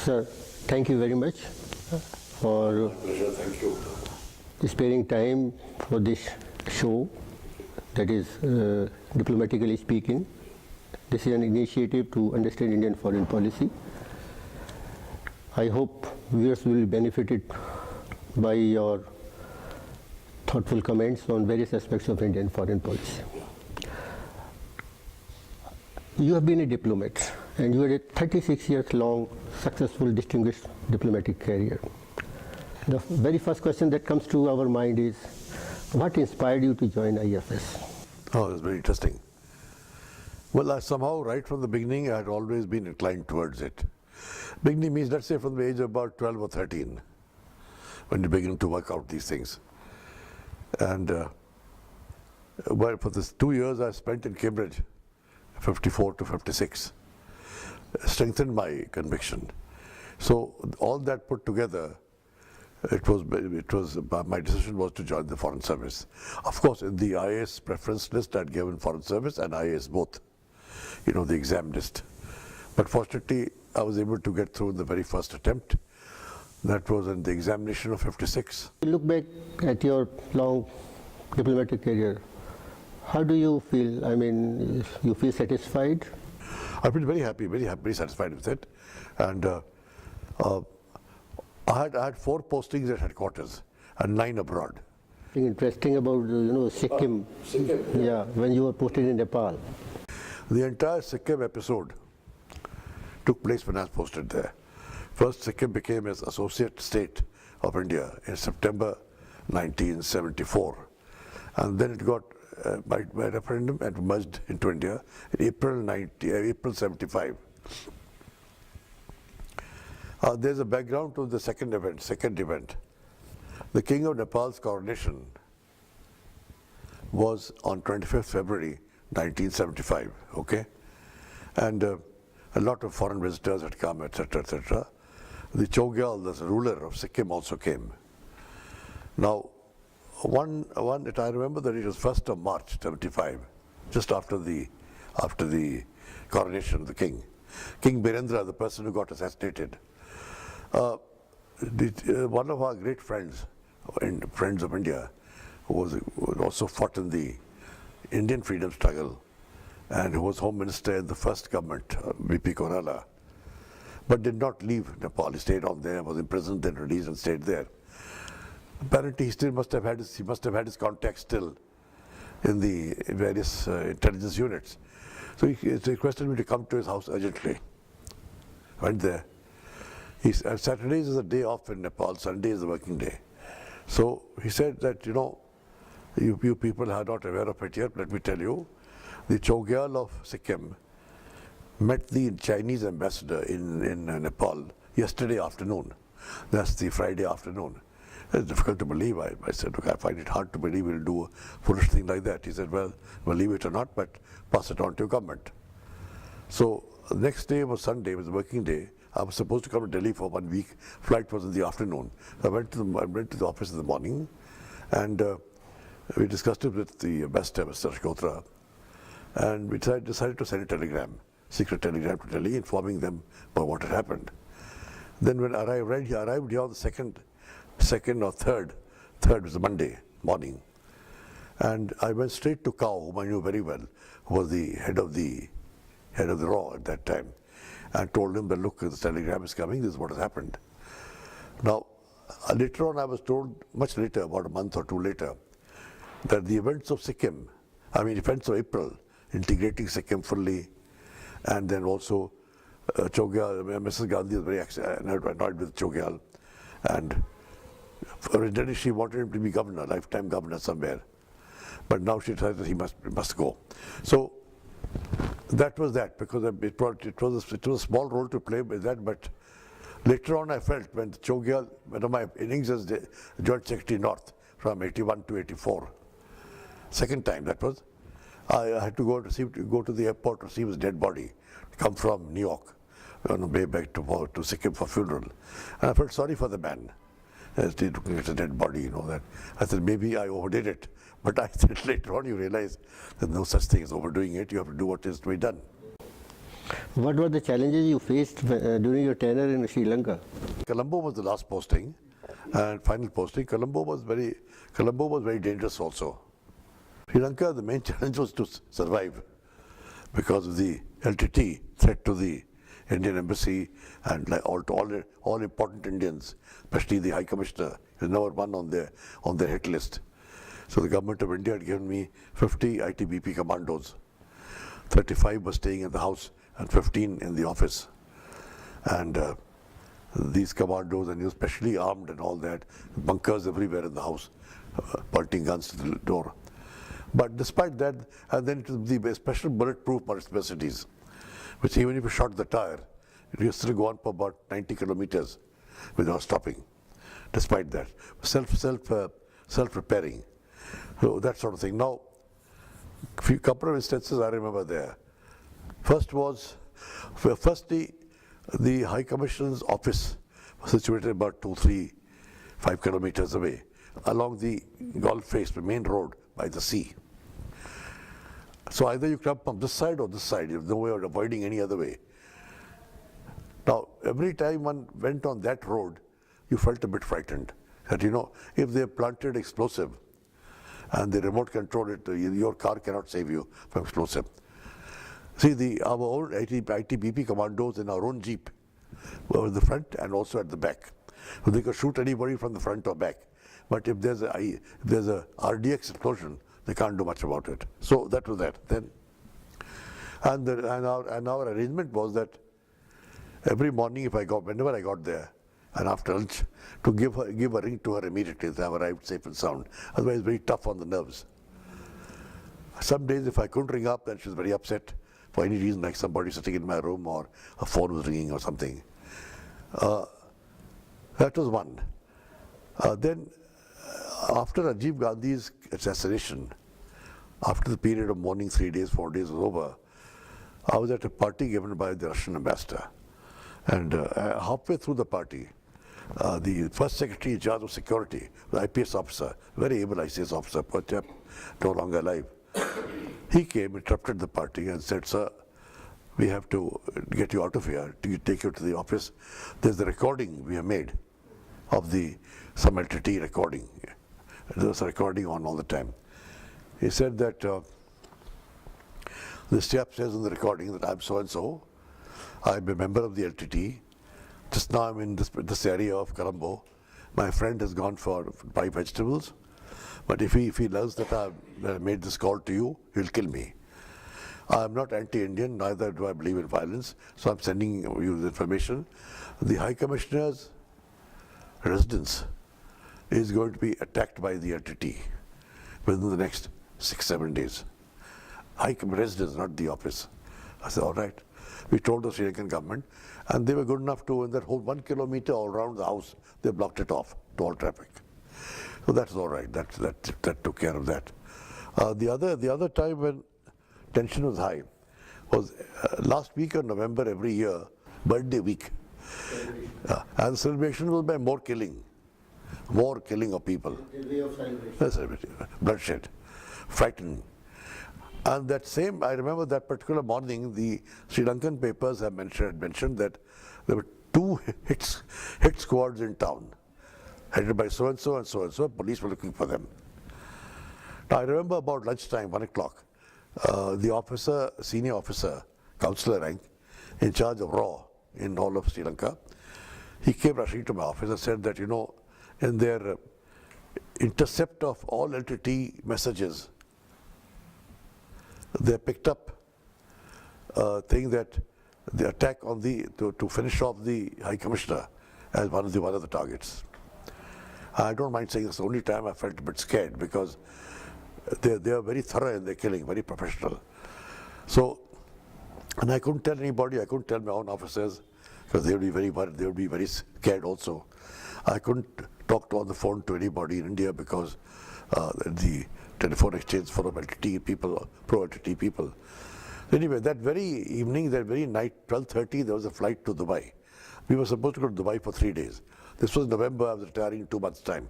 Sir, thank you very much for Pleasure, thank you. sparing time for this show, that is Diplomatically Speaking. This is an initiative to understand Indian foreign policy. I hope viewers will be benefited by your thoughtful comments on various aspects of Indian foreign policy. You have been a diplomat and you had a 36 years long successful distinguished diplomatic career. The very first question that comes to our mind is, what inspired you to join IFS? Oh, it's very interesting. Well, I somehow, right from the beginning, I had always been inclined towards it. Beginning means, let's say, from the age of about 12 or 13, when you begin to work out these things. And well, for this 2 years I spent in Cambridge, 54 to 56, strengthened my conviction. So all that put together, it was my decision was to join the Foreign Service. Of course, in the IAS preference list, I'd given Foreign Service and IAS both, you know, the exam list. But fortunately, I was able to get through in the very first attempt. That was in the examination of 56. You look back at your long diplomatic career. How do you feel? I mean, you feel satisfied? I've been very happy, very satisfied with it. And I had 4 postings at headquarters and 9 abroad. Interesting about Sikkim. Sikkim. Yeah, when you were posted in Nepal. The entire Sikkim episode took place when I was posted there. First, Sikkim became as associate state of India in September 1974. And then it got, by referendum, and merged into India in April 75. There's a background to the second event. The King of Nepal's coronation was on 25th February 1975, okay? And a lot of foreign visitors had come, etc., etc. The Chogyal, the ruler of Sikkim, also came. Now, I remember that it was 1st of March 75, just after the coronation of the king. King Birendra, the person who got assassinated. One of our great friends of India, who also fought in the Indian freedom struggle and who was Home Minister in the first government, V.P. Korala, but did not leave Nepal. He stayed on there, was imprisoned, then released and stayed there. Apparently, he still must have had his contacts still in the various intelligence units. So he requested me to come to his house urgently. Went there. Saturdays is a day off in Nepal, Sunday is a working day. So he said that, you people are not aware of it yet, let me tell you, the Chogyal of Sikkim met the Chinese ambassador in Nepal yesterday afternoon. That's the Friday afternoon. It's difficult to believe. I said, look, I find it hard to believe we'll do a foolish thing like that. He said, well, believe it or not, but pass it on to your government. So the next day was Sunday, it was a working day. I was supposed to come to Delhi for 1 week. Flight was in the afternoon. I went to the office in the morning, and we discussed it with the ambassador, Mr. Shkotra, and we decided to send a telegram, secret telegram to Delhi, informing them about what had happened. Then when I arrived here on the second or third was a Monday morning, and I went straight to Kao, whom I knew very well, who was the head of the RAW at that time, and told him that, look, this telegram is coming, this is what has happened. Now, later on I was told, much later, about a month or two later, that the events of April, integrating Sikkim fully, and then also Chogyal, Mrs. Gandhi was very annoyed with Chogyal, and originally she wanted him to be governor, lifetime governor somewhere, but now she decided that he must go. So that was that, because it was a small role to play with that, but later on I felt when Chogyal, one of my innings as the Joint Secretary North from 81 to 84, second time that was, I had to go to the airport to receive his dead body, come from New York on the way back to Sikkim for funeral. And I felt sorry for the man, as he looking at a dead body, that. I said, maybe I overdid it. But I said later on you realize there's no such thing as overdoing it. You have to do what is to be done. What were the challenges you faced during your tenure in Sri Lanka? Colombo was the last posting and final posting. Colombo was very dangerous also. Sri Lanka, the main challenge was to survive because of the LTT threat to the Indian embassy and like all important Indians, especially the High Commissioner, is number one on their hit list. So the government of India had given me 50 ITBP commandos. 35 were staying in the house and 15 in the office. And these commandos, and especially armed and all that, bunkers everywhere in the house, pointing guns to the door. But despite that, and then the special bulletproof Mercedes, which even if you shot the tire, it used to go on for about 90 kilometers without stopping. Despite that, self-repairing, so that sort of thing. Now, a couple of instances I remember there. First, the High Commissioner's office was situated about 5 kilometers away, along the Gulf face, the main road by the sea. So either you come from this side or this side. You have no way of avoiding any other way. Now, every time one went on that road, you felt a bit frightened. That, if they planted explosive and the remote control it, your car cannot save you from explosive. See, our own ITBP commandos in our own jeep were in the front and also at the back. So they could shoot anybody from the front or back. But if there's a RDX explosion, they can't do much about it. So that was that. Then, and our arrangement was that every morning, whenever I got there, and after lunch, to give a ring to her immediately that I've arrived safe and sound. Otherwise, it's very tough on the nerves. Some days, if I couldn't ring up, then she was very upset for any reason, like somebody sitting in my room or a phone was ringing or something. That was one. Then, after Rajiv Gandhi's assassination, after the period of mourning 3 days, 4 days was over, I was at a party given by the Russian ambassador. And halfway through the party, the first secretary in charge of security, the IPS officer, very able ICS officer, poor chap, no longer alive, he came, interrupted the party and said, "Sir, we have to get you out of here, take you to the office. There's a recording we have made of some LTT recording. There was a recording on all the time." He said that this chap says in the recording that I'm so-and-so, I'm a member of the LTT. Just now I'm in this area of Colombo. My friend has gone for buy vegetables, but if he learns that I made this call to you, he'll kill me. I'm not anti-Indian, neither do I believe in violence, so I'm sending you the information. The High Commissioner's residence is going to be attacked by the LTT within the next 6-7 days. High residence, not the office. I said, all right. We told the Sri Lankan government, and they were good enough to, in that whole 1 kilometer all around the house, they blocked it off to all traffic. So that's all right. That took care of that. The other time when tension was high was last week of November every year, birthday week. And the celebration was by more killing of people. The way of celebration. Bloodshed, frightening. And I remember that particular morning, the Sri Lankan papers had mentioned that there were 2 hit squads in town, headed by so-and-so and so-and-so. Police were looking for them. Now, I remember about lunchtime, 1 o'clock, the senior officer, councillor rank, in charge of RAW in all of Sri Lanka, he came rushing to my office and said that, in their intercept of all LTT messages, they picked up a thing that the attack on to finish off the High Commissioner as one of the targets. I don't mind saying this, the only time I felt a bit scared because they are very thorough in their killing, very professional. So, and I couldn't tell anybody, I couldn't tell my own officers because they would be very worried, they would be very scared also. I couldn't talk on the phone to anybody in India because the telephone exchange full of LTT people, pro-LTT people. Anyway, that very evening, that very night, 12:30, there was a flight to Dubai. We were supposed to go to Dubai for 3 days. This was November, I was retiring in 2 months' time.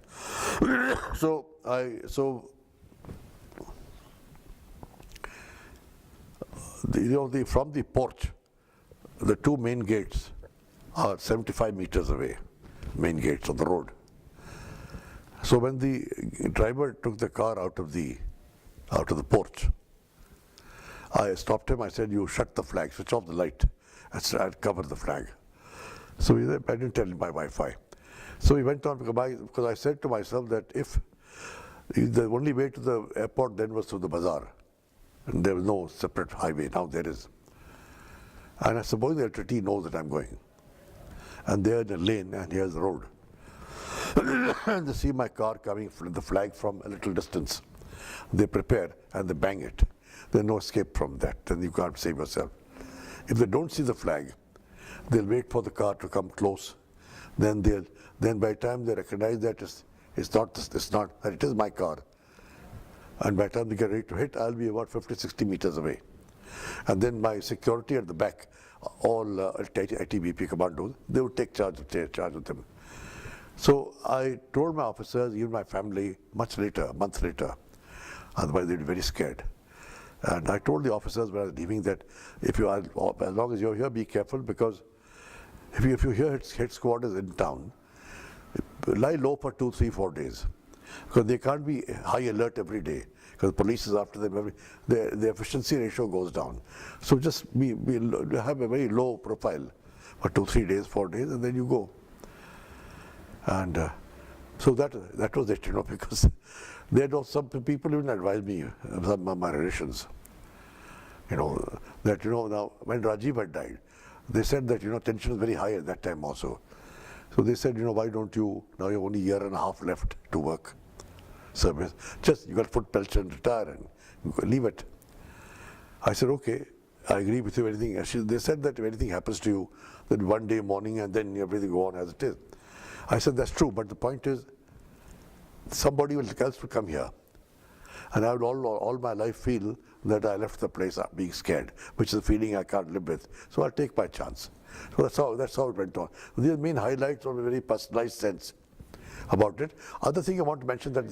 From the porch, the two main gates are 75 meters away, main gates on the road. So when the driver took the car out of the porch, I stopped him. I said, "You shut the flag, switch off the light, and cover the flag." So he said, "I didn't tell him my Wi-Fi." So he went on because I said to myself that if the only way to the airport then was through the bazaar, and there was no separate highway. Now there is. And I suppose the LTT knows that I'm going. And they're in a lane, and here's the road. And they see my car coming from the flag from a little distance. They prepare and they bang it. There's no escape from that, and you can't save yourself. If they don't see the flag, they'll wait for the car to come close. Then by the time they recognize that it is my car, and by the time they get ready to hit, I'll be about 50-60 meters away. And then my security at the back, all ITBP commandos, they would take charge of them. So I told my officers, even my family, much later, a month later, otherwise they'd be very scared. And I told the officers when I was leaving that as long as you're here, be careful, because if you hear hit squad is in town, lie low for 2, 3, 4 days, because they can't be high alert every day, because the police is after them. The efficiency ratio goes down. So just have a very low profile for 2, 3 days, 4 days, and then you go. And so that was it, because there were some people even advised me, some of my relations, that now when Rajiv had died, they said that tension was very high at that time also. So they said, why don't you, now you have only a year and a half left to work service, just you got foot pension, retire and leave it. I said, okay, I agree with you. They said that if anything happens to you, that one day morning and then everything go on as it is. I said, that's true, but the point is, somebody else will come here. And I would all my life feel that I left the place being scared, which is a feeling I can't live with. So I'll take my chance. So that's how it went on. These are main highlights of a very personalized sense about it. Other thing I want to mention that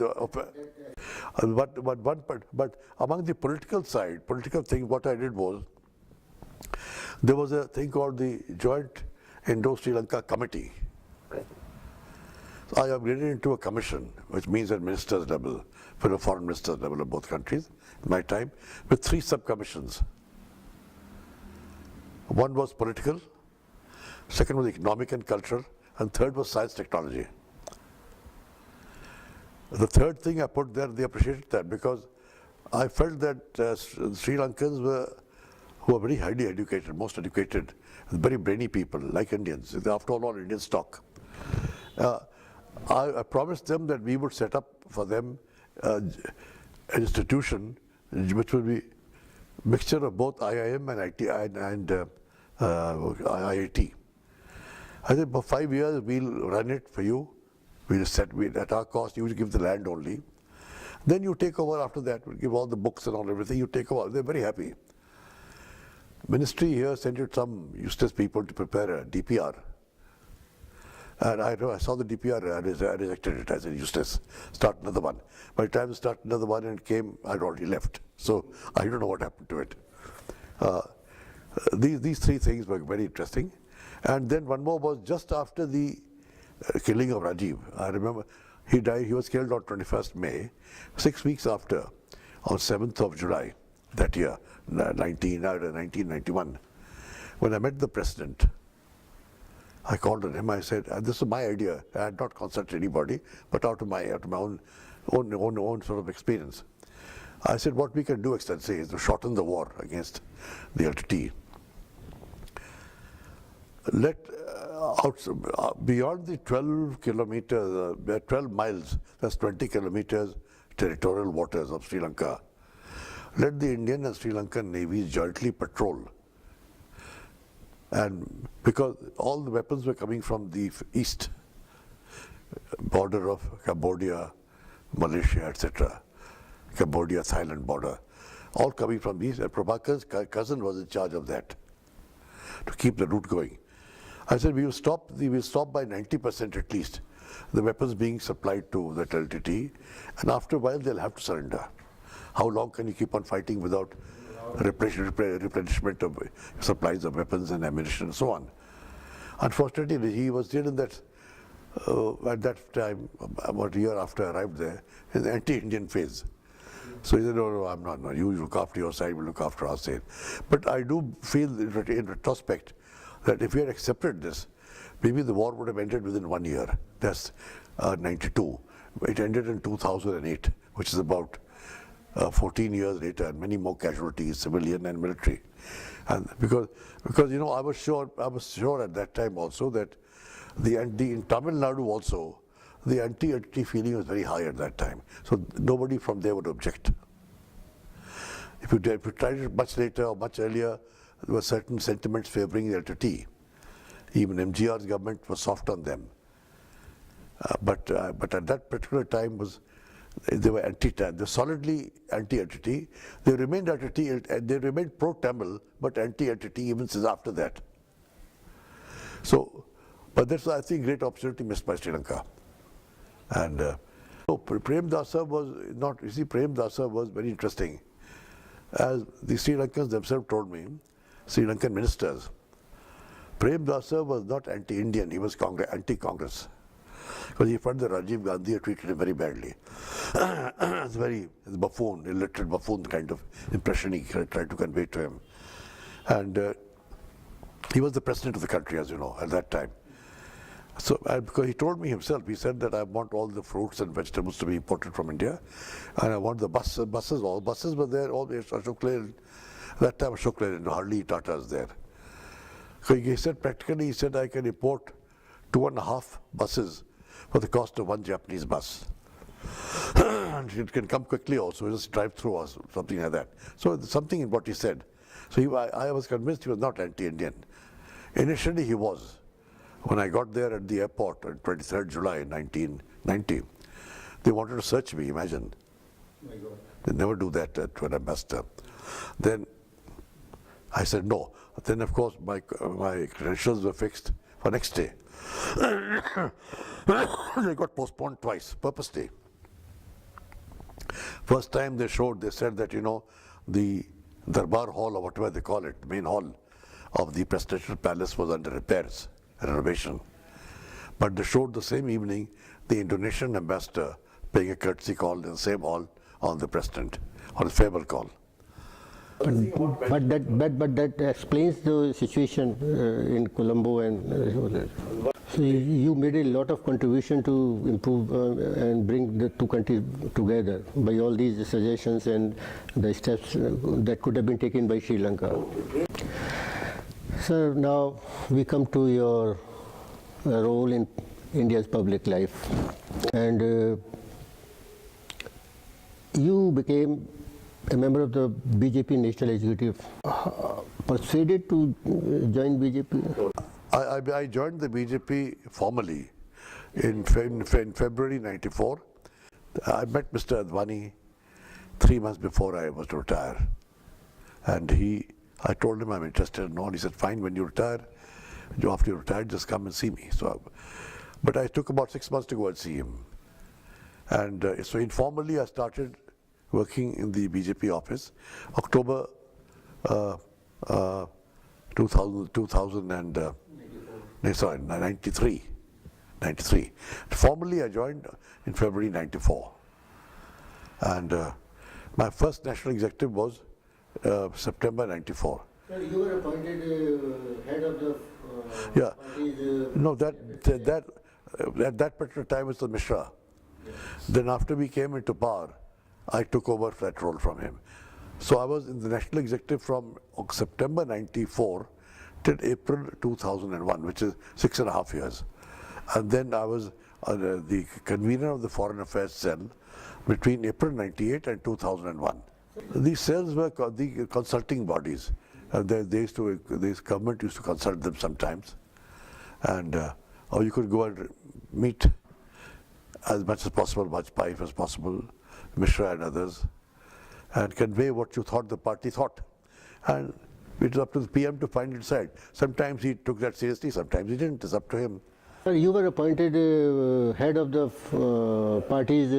but among the political thing, what I did was, there was a thing called the Joint Indo-Sri Lanka Committee. So I upgraded into a commission, which means at ministers level, for the foreign ministers level of both countries, in my time, with 3 sub-commissions. One was political, second was economic and cultural, and third was science technology. The third thing I put there, they appreciated that, because I felt that Sri Lankans who are very highly educated, most educated, very brainy people, like Indians. After all Indian stock. I promised them that we would set up for them an institution which will be a mixture of both IIM and IIT. I said, for 5 years we'll run it for you. At our cost, you will give the land only. Then you take over after that. We'll give all the books and all everything. You take over. They're very happy. Ministry here sent it some useless people to prepare a DPR. And I saw the DPR, I rejected it. I said, useless. Start another one. By the time I started another one and it came, I'd already left. So I don't know what happened to it. These 3 things were very interesting. And then one more was just after the killing of Rajiv. I remember he died, he was killed on 21st May. 6 weeks after, on 7th of July that year, 1991, when I met the president, I called on him. I said, this is my idea. I had not consulted anybody, but out of my own sort of experience. I said, what we can do, Excellency, is to shorten the war against the LTT. Beyond the 12 kilometers, 12 miles, that's 20 kilometers territorial waters of Sri Lanka, let the Indian and Sri Lankan navies jointly patrol. And because all the weapons were coming from the east, border of Cambodia, Malaysia, etc., Cambodia, Thailand border, all coming from east, and Prabhakar's cousin was in charge of that, to keep the route going. I said, we will stop by 90% at least, the weapons being supplied to the LTT, and after a while they'll have to surrender. How long can you keep on fighting without replenishment of supplies of weapons and ammunition and so on. Unfortunately, he was still in that, at that time, about a year after I arrived there, in the anti-Indian phase. So he said, no, I'm not, no, you look after your side, we'll look after our side. But I do feel in retrospect that if we had accepted this, maybe the war would have ended within 1 year. That's 92. It ended in 2008, which is about 14 years later, and many more casualties, civilian and military. And because you know, I was sure at that time also that in Tamil Nadu also, the anti-entity feeling was very high at that time. So nobody from there would object. If you tried it much later or much earlier, there were certain sentiments favoring the LTT. Even N.N.Jha's government was soft on them. But at that particular time they were they're solidly anti-entity. They remained entity, they remained pro-Tamil, but anti-entity even since after that. So, but that's, I think, great opportunity missed by Sri Lanka. And Prem Dasa was not, you see, Prem Dasa was very interesting. As the Sri Lankans themselves told me, Sri Lankan ministers, Prem Dasa was not anti-Indian, he was anti-Congress. Because he felt that Rajiv Gandhi had treated him very badly. It's very buffoon, illiterate buffoon kind of impression he tried to convey to him. And he was the president of the country, as you know, at that time. So, because he told me himself, he said that I want all the fruits and vegetables to be imported from India, and I want the buses, all buses were there, all the Ashok Leyland. At that time, Ashok Leyland, hardly Tatas there. So he said, practically, he said, I can import 2.5 buses for the cost of one Japanese bus. And it can come quickly also, just drive through or something like that. So something in what he said. So I was convinced he was not anti-Indian. Initially he was. When I got there at the airport on 23rd July 1990, they wanted to search me, imagine. Oh my God. They never do that to an ambassador. Then I said no. Then of course my credentials were fixed for next day. They got postponed twice, purposely. First time they said that, you know, the Darbar Hall or whatever they call it, the main hall of the presidential palace was under repairs, renovation. But they showed the same evening the Indonesian ambassador paying a courtesy call in the same hall on the president, on a farewell call. But that explains the situation in Colombo and so you made a lot of contribution to improve and bring the two countries together by all these suggestions and the steps that could have been taken by Sri Lanka. Sir, now we come to your role in India's public life, and you became a member of the BJP National Executive. Persuaded to join BJP? I joined the BJP formally in February '94. I met Mr. Advani 3 months before I was to retire, and I told him I'm interested and all. He said, fine, when you retire, after you retire, just come and see me. But I took about 6 months to go and see him. And so informally I started working in the BJP office, October 93. Formally I joined in February '94. And my first national executive was September '94. Sir, you were appointed head of the yeah. party's... No, at that particular time was the Mishra. Yes. Then after we came into power, I took over that role from him. So I was in the national executive from September '94 till April 2001, which is 6.5 years. And then I was the convener of the Foreign Affairs Cell between April '98 and 2001. These cells were the consulting bodies. This government used to consult them sometimes, and or you could go and meet as much as possible, much pipe as possible, Mishra and others, and convey what you thought the party thought. And it was up to the PM to finally decide. Sometimes he took that seriously, sometimes he didn't. It's up to him. Sir, you were appointed head of the party's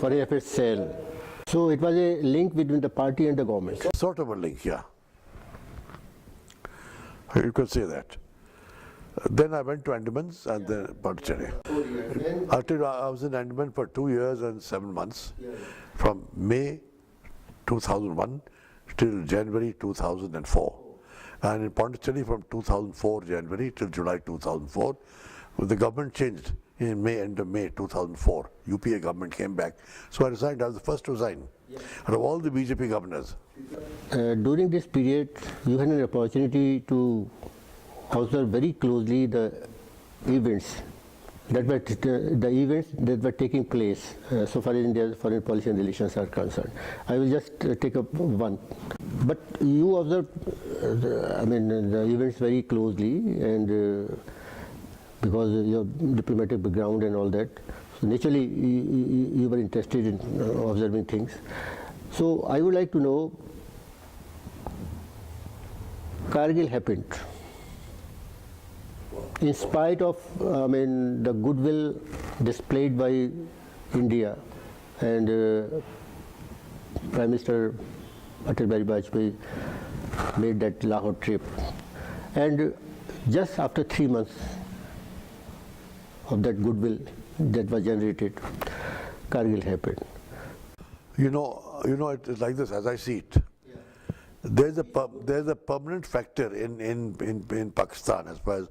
Foreign Affairs Cell. So it was a link between the party and the government. Sort of a link, yeah. You could say that. Then I went to Andamans and then Pondicherry. Until I was in Andaman for 2 years and 7 months, from May 2001 till January 2004. And in Pondicherry from 2004 January till July 2004. The government changed in end of May 2004. UPA government came back. So I resigned. I was the first to resign. Out of all the BJP governors. During this period, you had an opportunity to observe very closely the events that were taking place so far as India's foreign policy and relations are concerned. I will just take up one. But you observed, the events very closely, and because of your diplomatic background and all that, so naturally you were interested in observing things. So I would like to know, Kargil happened. In spite of the goodwill displayed by India and Prime Minister Atal Bihari Vajpayee made that Lahore trip, and just after 3 months of that goodwill that was generated, Kargil happened. You know, it is like this as I see it. There's a permanent factor in Pakistan as far as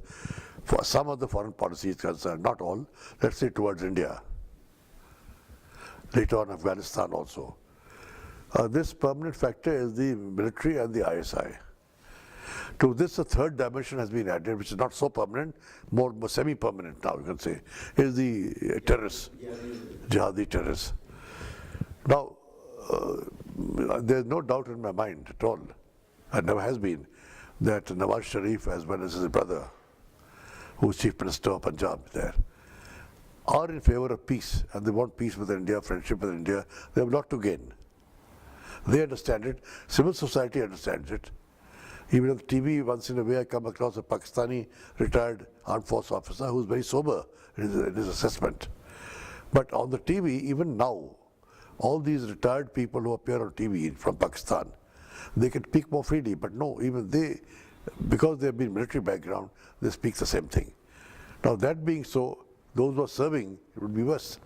for some of the foreign policy is concerned, not all, let's say towards India, later on Afghanistan also. This permanent factor is the military and the ISI. To this, a third dimension has been added, which is not so permanent, more semi-permanent now, you can say, is the terrorists, jihadi terrorists. Now, there's no doubt in my mind at all, and never has been, that Nawaz Sharif, as well as his brother, who's Chief Minister of Punjab there, are in favor of peace, and they want peace with India, friendship with India. They have a lot to gain. They understand it. Civil society understands it. Even on the TV, once in a way, I come across a Pakistani retired armed force officer who's very sober in his assessment. But on the TV, even now, all these retired people who appear on TV from Pakistan, they can speak more freely, but no, even they, because they have been military background, they speak the same thing. Now that being so, those who are serving, it would be worse.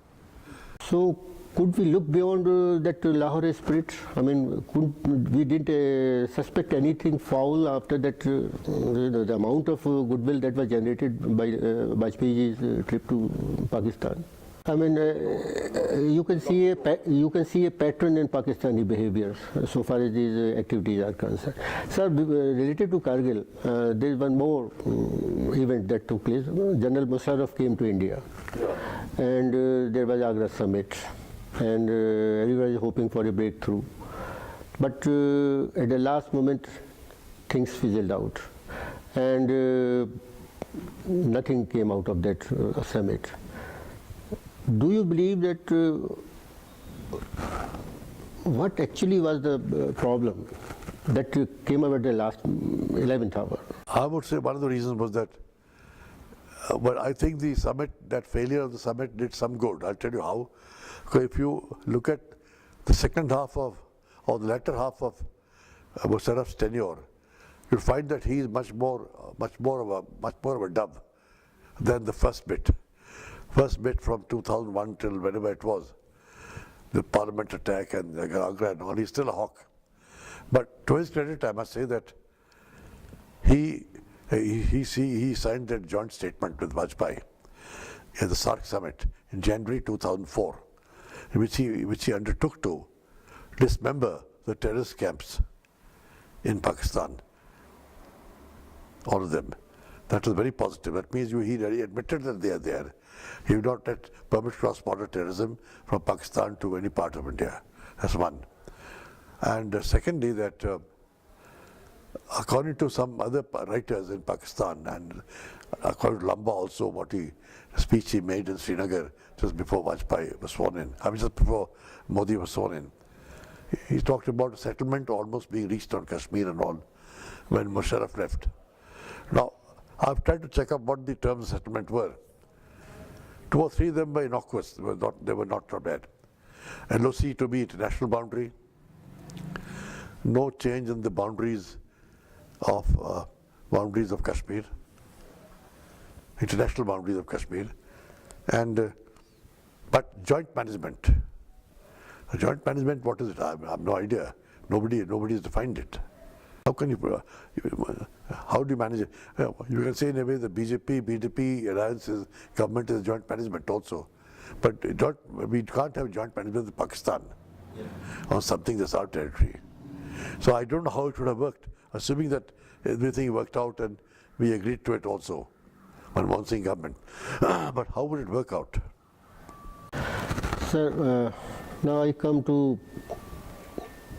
So could we look beyond that Lahore spirit? We didn't suspect anything foul after that, the amount of goodwill that was generated by Vajpayee's trip to Pakistan. You can see a pattern in Pakistani behavior so far as these activities are concerned. Sir, related to Kargil, there is one more event that took place. General Musharraf came to India, and there was Agra summit, and everybody was hoping for a breakthrough. But at the last moment, things fizzled out, and nothing came out of that summit. Do you believe that what actually was the problem that came up at the last 11th hour? I would say one of the reasons was that, but I think the summit, that failure of the summit did some good. I'll tell you how. Because if you look at the second half of, or the latter half of Musharraf's tenure, you'll find that he is much more of a dove than the first bit. First bit from 2001 till whenever it was, the parliament attack and Agra and all, he's still a hawk. But to his credit, I must say that he signed that joint statement with Vajpayee at the SAARC summit in January 2004, in which he undertook to dismember the terrorist camps in Pakistan, all of them. That was very positive. That means he admitted that they are there. He would not permit cross-border terrorism from Pakistan to any part of India. That's one. And secondly, that according to some other writers in Pakistan, and according to Lamba also, speech he made in Srinagar just before Vajpayee was sworn in, just before Modi was sworn in, he talked about a settlement almost being reached on Kashmir and all when Musharraf left. Now, I've tried to check up what the terms of settlement were. 2 or 3 of them were innocuous, they were not bad. LOC to be international boundary. No change in the boundaries of Kashmir, international boundaries of Kashmir, and but joint management. Joint management, what is it? I have no idea. Nobody has defined it. How can you? How do you manage it? You can say in a way the BDP alliance government is joint management also, but we can't have joint management with Pakistan on something that's our territory. So I don't know how it would have worked, assuming that everything worked out and we agreed to it also on one Singh government. But how would it work out? Sir, now I come to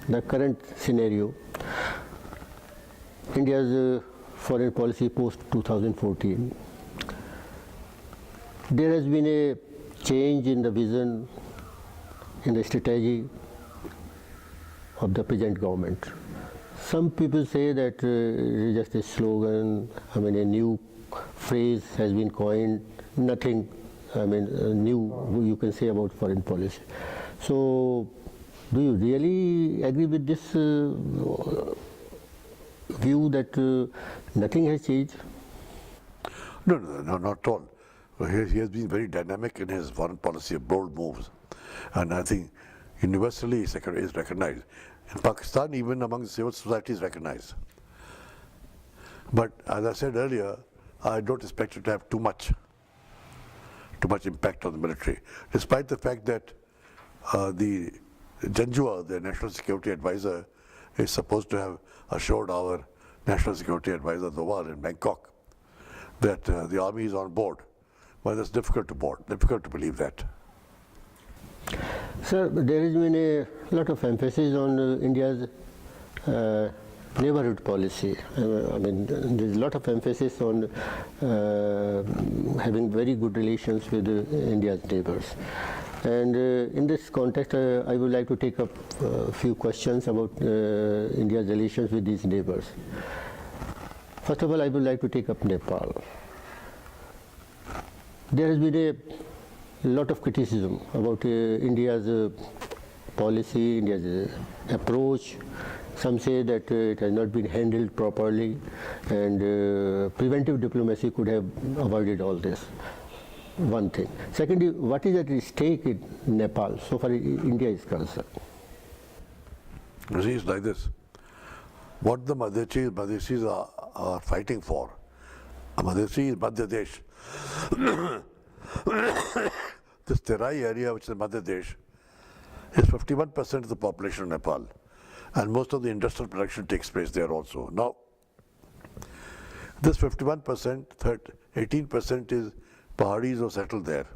the current scenario. India's foreign policy post 2014. There has been a change in the vision, in the strategy of the present government. Some people say that it is just a slogan, a new phrase has been coined, nothing new you can say about foreign policy. So, do you really agree with this view that nothing has changed? No, not at all. He has been very dynamic in his foreign policy, bold moves, and I think universally is recognized. In Pakistan, even among civil society is recognized. But as I said earlier, I don't expect it to have too much impact on the military, despite the fact that the N.N.Jha, the National Security Advisor, is supposed to have assured our National Security Advisor, Dowar, in Bangkok, that the army is on board. But it's difficult to believe that. Sir, there has been a lot of emphasis on India's neighborhood policy. There's a lot of emphasis on having very good relations with India's neighbors. And in this context, I would like to take up a few questions about India's relations with these neighbors. First of all, I would like to take up Nepal. There has been a lot of criticism about India's policy, India's approach. Some say that it has not been handled properly, and preventive diplomacy could have avoided all this. One thing. Secondly, what is at stake in Nepal so far India is concerned? You see, it's like this. What the Madheshis are fighting for, Madheshi is Madhya this Terai area, which is Madhya Desh, is 51% of the population of Nepal, and most of the industrial production takes place there also. Now, this 51%, 18% is Pahadis who settled there,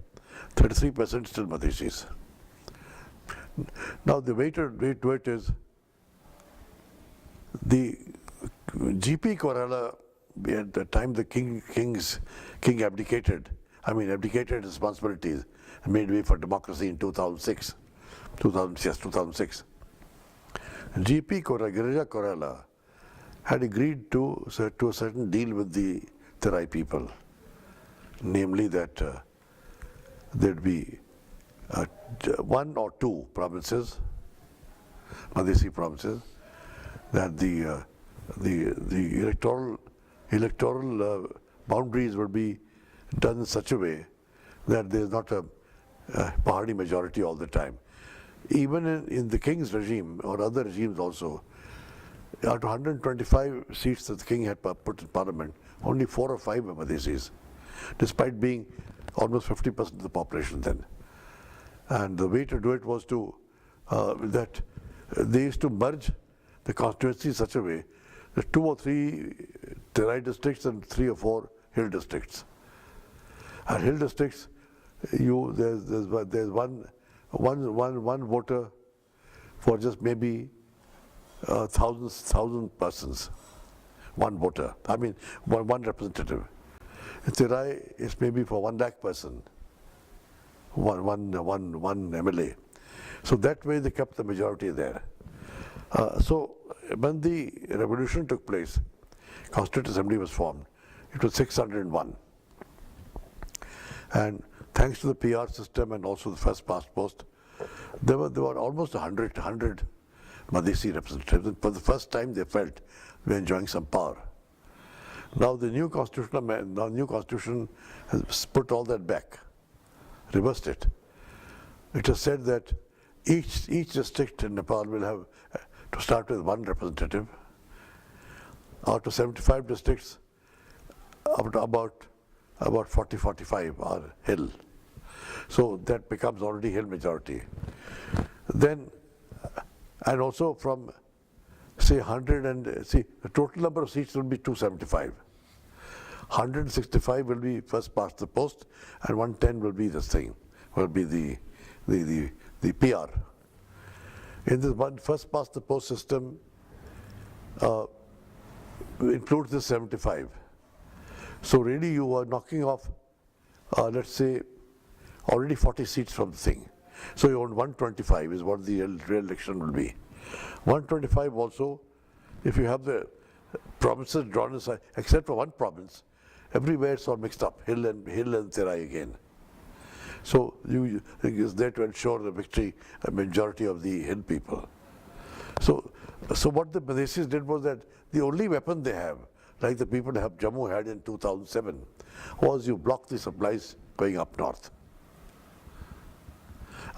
33% still Madheshis. Now, the way to do it is the GP Korala, at the time the king abdicated responsibilities and made way for democracy in 2006. GP Korala, Girija Korala, had agreed to a certain deal with the Terai people, namely that there'd be one or two provinces, Madhesi provinces, that the electoral boundaries would be done in such a way that there is not a Pahadi majority all the time. Even in the king's regime or other regimes also, out of 125 seats that the king had put in parliament, only 4 or 5 were Madhesis, despite being almost 50% of the population then. And the way to do it was to that they used to merge the constituency in such a way that 2 or 3 Terai districts and 3 or 4 hill districts. And hill districts, there's one voter for just maybe 1,000 persons. One voter. One representative. In Terai, it's maybe for 1 lakh person. One MLA. So that way they kept the majority there. So when the revolution took place, Constituent Assembly was formed. It was 601. And thanks to the PR system and also the first past post, There were almost 100 Madhesi representatives. And for the first time, they felt we were enjoying some power. Now the new constitution has put all that back, reversed it. It has said that each district in Nepal will have to start with one representative. Out of 75 districts, about 40-45 are Hill. So that becomes already Hill majority. Then, and also from say 100 and see the total number of seats will be 275. 165 will be first past the post, and 110 will be this thing, will be the PR. In this one first past the post system includes the 75. So really you are knocking off, let's say, already 40 seats from the thing. So you want 125 is what the real election will be. 125 also, if you have the provinces drawn aside, except for one province, everywhere it's all mixed up, Hill and Terai again. So you is there to ensure the victory, a majority of the Hill people. So what the Madhesis did was that the only weapon they have, like the people of Jammu had in 2007, was you block the supplies going up north.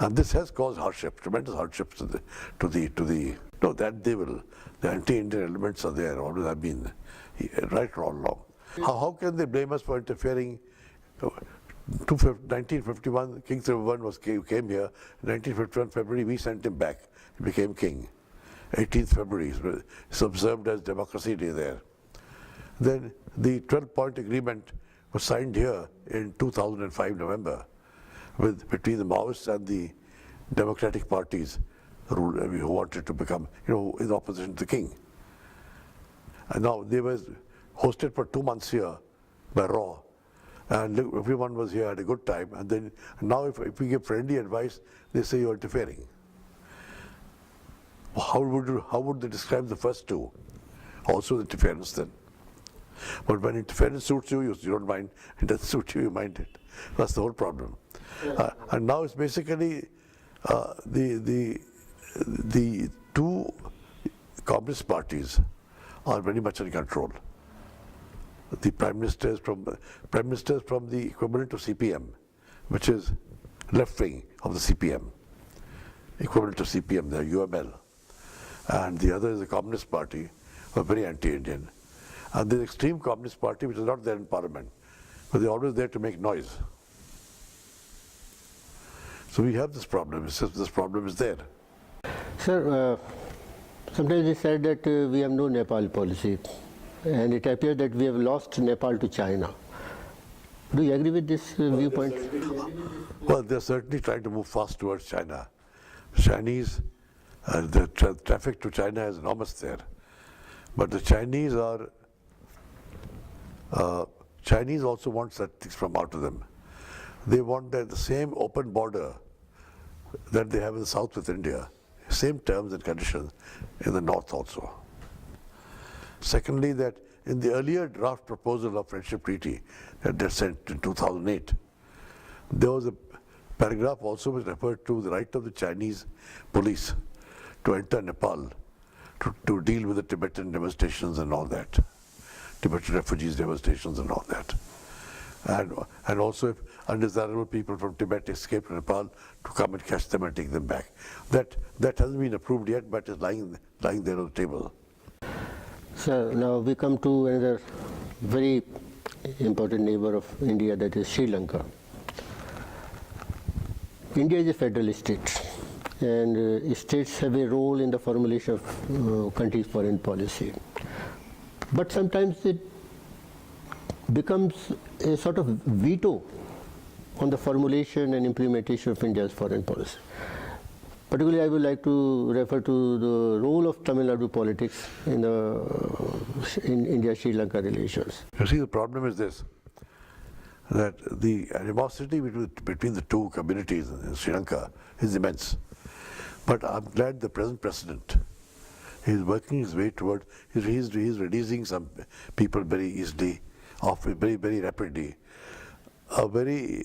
And this has caused hardship, tremendous hardships to the no, that they will. The anti-Indian elements are there, always have been, right or wrong. How can they blame us for interfering? 1951, King Tribhuvan came here. 1951 February, we sent him back. He became king. 18th February, it's observed as Democracy Day there. Then the 12-point agreement was signed here in 2005 November, between the Maoists and the democratic parties who wanted to become, in opposition to the king. And now they were hosted for 2 months here by Raw, and everyone was here, had a good time. And then now, if we give friendly advice, they say you're interfering. How would they describe the first two? Also the interference then. But when interference suits you, you don't mind. It doesn't suit you, you mind it. That's the whole problem. And now it's basically the two communist parties are very much in control. The prime ministers from the equivalent of CPM, which is left wing of the CPM, equivalent to CPM, the UML, and the other is the Communist Party, who are very anti-Indian, and the extreme Communist Party, which is not there in Parliament, but they're always there to make noise. So we have this problem. It's just this problem is there. Sir, sometimes they said that we have no Nepal policy, and it appears that we have lost Nepal to China. Do you agree with this viewpoint? Well, they're certainly trying to move fast towards China. Chinese, the traffic to China is enormous there. But the Chinese Chinese also want such things from out of them. They want the same open border that they have in the south with India, same terms and conditions in the north also. Secondly, that in the earlier draft proposal of Friendship Treaty that they sent in 2008, there was a paragraph also which referred to the right of the Chinese police to enter Nepal to deal with the Tibetan demonstrations and all that, Tibetan refugees demonstrations and all that. And also if undesirable people from Tibet escape to Nepal, to come and catch them and take them back. That hasn't been approved yet, but is lying there on the table. Sir, now we come to another very important neighbor of India, that is Sri Lanka. India is a federal state, and states have a role in the formulation of country's foreign policy. But sometimes it becomes a sort of veto on the formulation and implementation of India's foreign policy. Particularly, I would like to refer to the role of Tamil Nadu politics in India-Sri Lanka relations. You see, the problem is this, that the animosity between the two communities in Sri Lanka is immense. But I'm glad the present president is working his way toward, he's releasing some people very easily, very rapidly. A very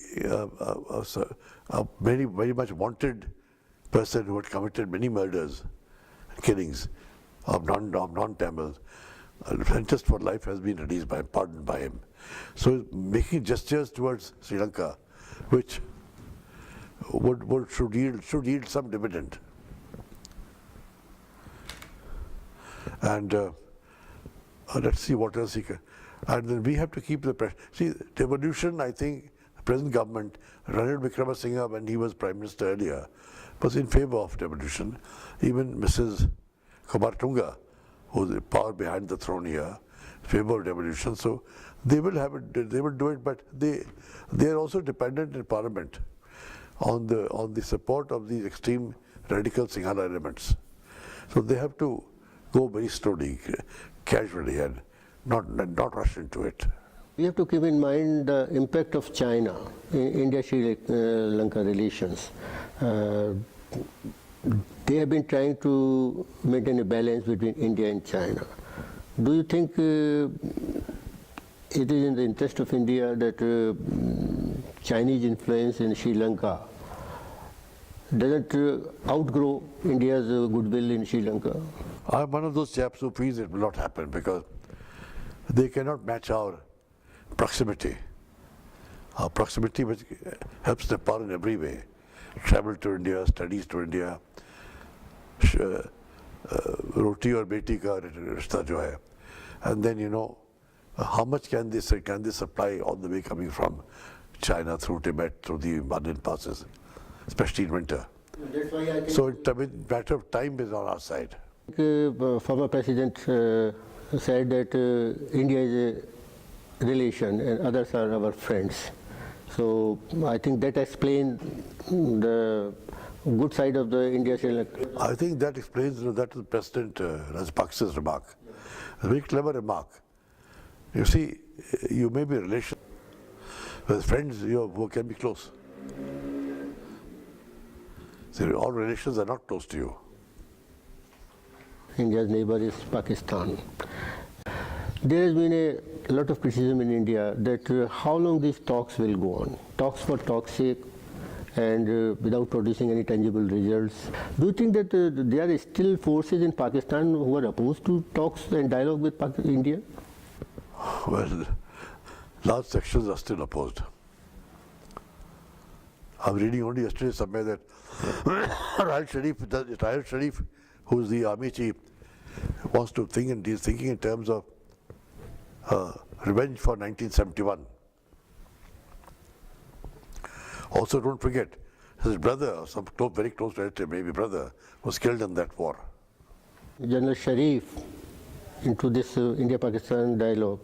much wanted person who had committed many murders, killings of non-Tamils, sentenced for life, has been released by pardoned by him. So he's making gestures towards Sri Lanka, which should yield some dividend. And let's see what else he can. And then we have to keep the pressure. See, devolution, I think, the present government, Ranil Wickremesinghe, when he was Prime Minister earlier, was in favor of devolution. Even Mrs. Kumartunga, who's the power behind the throne here, in favor of devolution. So they will have it, they will do it, but they are also dependent in Parliament on the support of these extreme radical Sinhala elements. So they have to go very slowly, casually, and not rush into it. We have to keep in mind the impact of China in India-Sri Lanka relations. They have been trying to maintain a balance between India and China. Do you think it is in the interest of India that Chinese influence in Sri Lanka doesn't outgrow India's goodwill in Sri Lanka? I'm one of those chaps who feels it will not happen because they cannot match our proximity. Our proximity, which helps Nepal in every way. Travel to India, studies to India, roti or beti ka rishta jo hai. And then, you know, how much can they supply on the way coming from China through Tibet, through the Himalayan passes, especially in winter. That's why I think So a matter of time is on our side. Former President said that India is a relation and others are our friends. So I think that explains the good side of the India-Sri Lanka. I think that explains that is President Rajapaksa's remark. A very clever remark. You see, you may be a relation with friends who can be close. See, all relations are not close to you. India's neighbor is Pakistan. There has been a lot of criticism in India that how long these talks will go on. Talks for talk's sake and without producing any tangible results. Do you think that there are still forces in Pakistan who are opposed to talks and dialogue with India? Well, large sections are still opposed. I'm reading only yesterday somewhere that Rahil Sharif, who's the army chief, wants to think and he's thinking in terms of revenge for 1971. Also, don't forget, his brother, some very close relative, maybe brother, was killed in that war. General Sharif into this India-Pakistan dialogue,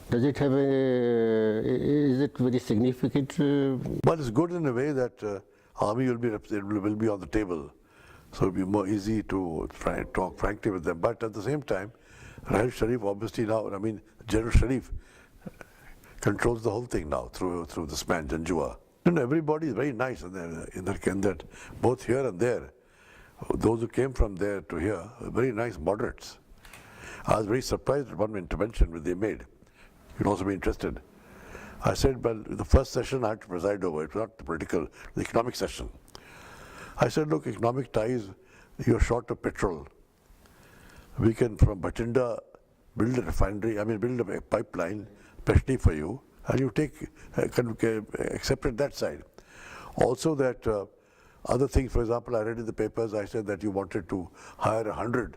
does it have is it very significant? But it's good in a way that army will be on the table, so it'll be more easy to talk frankly with them. But at the same time, Rahil Sharif obviously now, I mean, General Sharif controls the whole thing now through this man, N.N.Jha. And everybody is very nice in that, both here and there. Those who came from there to here are very nice moderates. I was very surprised at one intervention which they made. You'd also be interested. I said, well, the first session I had to preside over, it was not the political, the economic session. I said, look, economic ties, you're short of petrol. We can, from Bhatinda, build a refinery, build a pipeline, especially for you, and you accepted that side. Also that other things, for example, I read in the papers, I said that you wanted to hire 100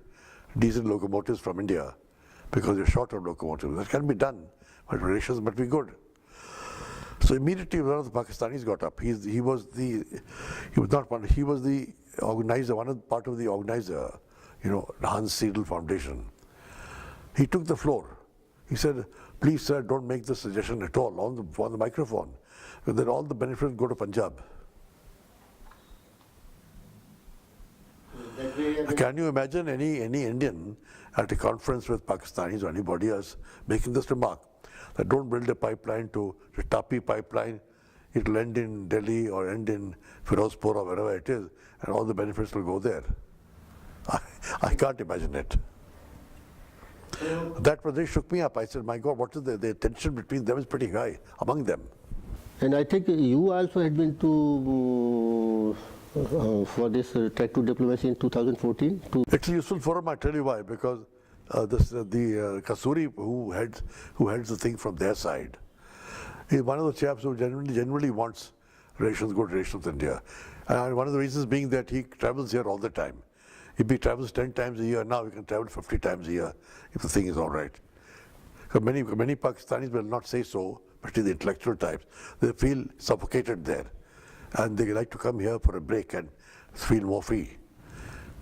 diesel locomotives from India because you're short of locomotives. That can be done, but relations must be good. So immediately one of the Pakistanis got up. He was the organizer, part of the organizer, Hans Seidel Foundation. He took the floor. He said, please sir, don't make this suggestion at all on the microphone, because then all the benefits go to Punjab. Can you imagine any Indian at a conference with Pakistanis or anybody else making this remark, that don't build a pipeline to the Tapi pipeline, it will end in Delhi or end in Firozpur or wherever it is, and all the benefits will go there. I can't imagine it. That really shook me up. I said, my God, what is the tension between them is pretty high among them. And I think you also had been to for this track to diplomacy in 2014? It's a useful forum, I tell you why, because the Kasuri who heads the thing from their side is one of the chaps who genuinely wants relations, good relations with India. And one of the reasons being that he travels here all the time. If he travels 10 times a year now, he can travel 50 times a year if the thing is all right. Many Pakistanis will not say so, especially the intellectual types. They feel suffocated there, and they like to come here for a break and feel more free.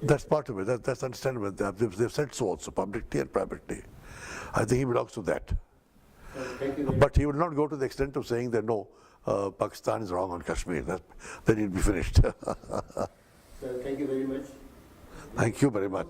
That's part of it. That's understandable. They've said so also, publicly and privately. I think he belongs to that. But he will not go to the extent of saying that no, Pakistan is wrong on Kashmir. Then he'll be finished. Thank you very much. Thank you very much.